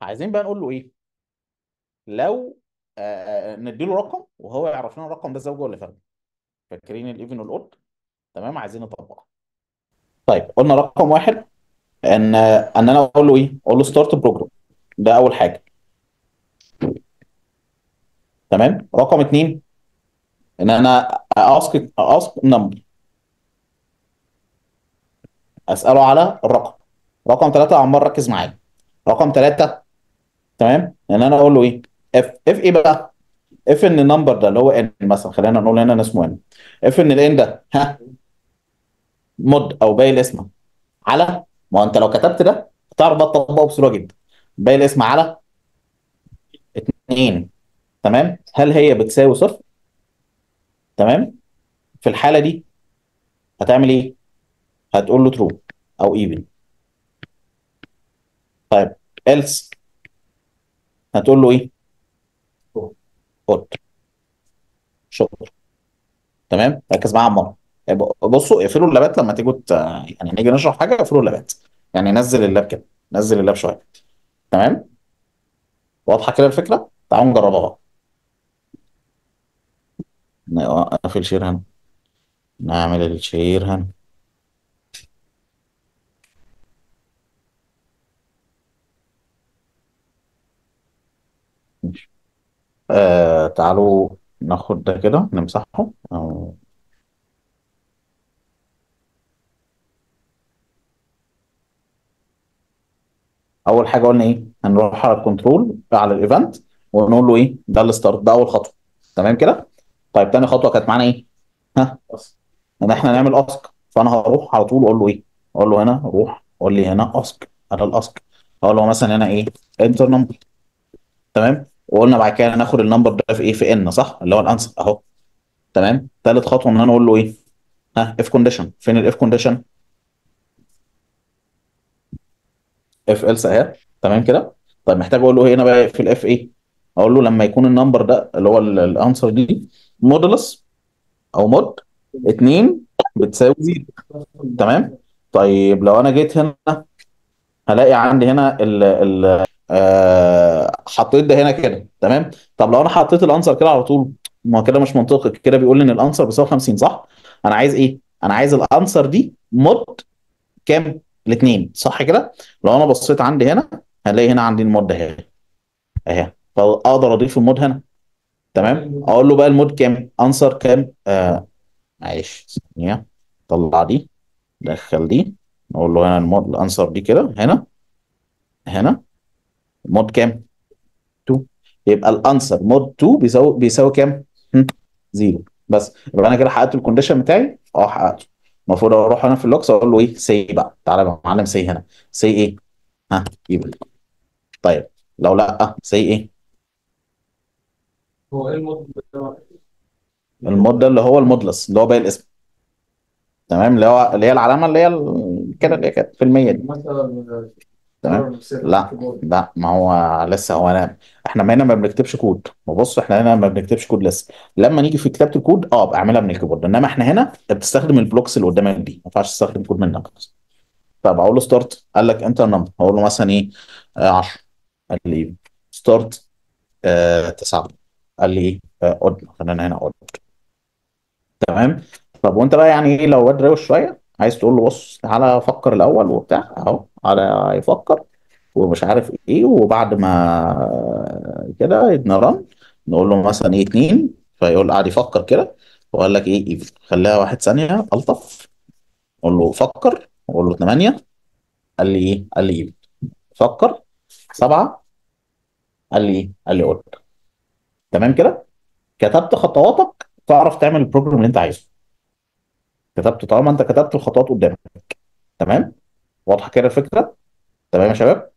عايزين بقى نقول له ايه لو نديله رقم وهو يعرف لنا الرقم ده زوجي ولا فردي. فاكرين الايفن والاود؟ تمام، عايزين نطبقها. طيب قلنا رقم واحد ان انا اقول له ايه، اقول له ستارت بروجرام. ده اول حاجه. تمام. رقم اتنين ان انا اسك نمبر، اساله على الرقم. رقم ثلاثه عمال ركز معايا. رقم ثلاثه، تمام، ان انا اقول له ايه، اف ايه بقى، اف ان النمبر ده اللي هو ان مثلا، خلينا نقول هنا إن اسمه ان. اف ان الان ده مود او باقي الاسم على، ما هو انت لو كتبت ده هتعرف بقى تطبقه بسهوله جدا. باقي الاسم على 2، تمام، هل هي بتساوي صفر؟ تمام. في الحاله دي هتعمل ايه؟ هتقول له ترو او ايفن. طيب else هتقول له ايه؟ فولت. شكرا. تمام، ركز معايا عمار. بصوا اقفلوا اللابات لما تيجوا يعني نيجي نشرح حاجه اقفلوا اللابات. يعني نزل اللاب كده، نزل اللاب شويه. تمام. واضحه كده الفكره؟ تعالوا نجربها بقى. نقفل شير هنا، نعمل الشير هنا. ماشي. تعالوا ناخد ده كده نمسحه اول حاجه قلنا ايه، هنروح على الكنترول على الايفنت ونقول له ايه، ده الستارت، ده اول خطوه. تمام كده. طيب تاني خطوه كانت معانا ايه؟ ها، ان احنا نعمل اسك. فانا هروح على طول اقول له ايه، اقول له هنا روح قول لي هنا اسك على الاسك. اقول له مثلا هنا ايه، انتر نمبر. تمام. وقلنا بعد كده هناخد النمبر ده في ايه، في ان، صح، اللي هو الانسر اهو. تمام. ثالث خطوه ان انا اقول له ايه، ها، اف كونديشن. فين الاف كونديشن؟ اف إلس اهي. تمام كده. طيب محتاج اقول له هنا بقى في الاف ايه، اقول له لما يكون النمبر ده اللي هو الانسر دي مودولس او مود 2 بتساوي 0. تمام. طيب لو انا جيت هنا هلاقي عندي هنا حطيت ده هنا كده. تمام. طب لو انا حطيت الانسر كده على طول، ما هو كده مش منطقي، كده بيقول لي ان الانسر بيساوي 50، صح؟ انا عايز ايه، انا عايز الانسر دي مود كام؟ الاثنين، صح كده؟ لو انا بصيت عندي هنا هلاقي هنا عندي المود اهي، اهي، فاقدر اضيف المود هنا. تمام. اقول له بقى المود كام، انسر كام، معلش ثانيه، طلع دي، دخل دي، نقول له هنا المود الانسر دي كده هنا، هنا مود كام، 2. يبقى الانسر مود 2 بيساوي كام؟ زيرو. بس يبقى انا كده حققت الكونديشن بتاعي، حققته. المفروض اروح انا في اللوكس اقول له ايه، سي بقى، تعالى بقى يا معلم، سي هنا، سي ايه، ها، يبقى. طيب لو لا سي ايه، هو ايه المطلوب بتاعه؟ المود ده اللي هو المودلس اللي هو باقي الاسم. تمام، اللي هي العلامه اللي هي كده اللي هي كانت في المية دي. مثلا تمام. ايرور نفسها في لا الكيبورد. لا، ما هو لسه هو انا، احنا هنا ما بنكتبش كود. بص احنا هنا ما بنكتبش كود لسه. لما نيجي في كتابه الكود بعملها من الكيبورد، انما احنا هنا بتستخدم البلوكس اللي قدامك دي، ما ينفعش تستخدم كود منك. طب اقول له ستارت، قال لك انتر نمبر، هقول له مثلا ايه، 10. قال لي ايه، ستارت 9. قال لي ايه، قلنا خلينا هنا قلنا. تمام. طب وانت بقى يعني ايه، لو واد روش شويه عايز تقول له بص تعالى فكر الاول وبتاع، اهو على يفكر ومش عارف ايه، وبعد ما كده نرن، نقول له مثلا ايه 2، فيقول قاعد يفكر كده، وقال لك ايه even. خليها واحد ثانيه الطف، قول له فكر، وقول له 8. قال لي ايه، قال لي even. فكر 7. قال لي ايه، قال لي قول. تمام كده. كتبت خطواتك تعرف تعمل البروجرام اللي انت عايزه. كتبت، طالما انت كتبت الخطوات قدامك. تمام. واضحه كده الفكره؟ تمام يا شباب.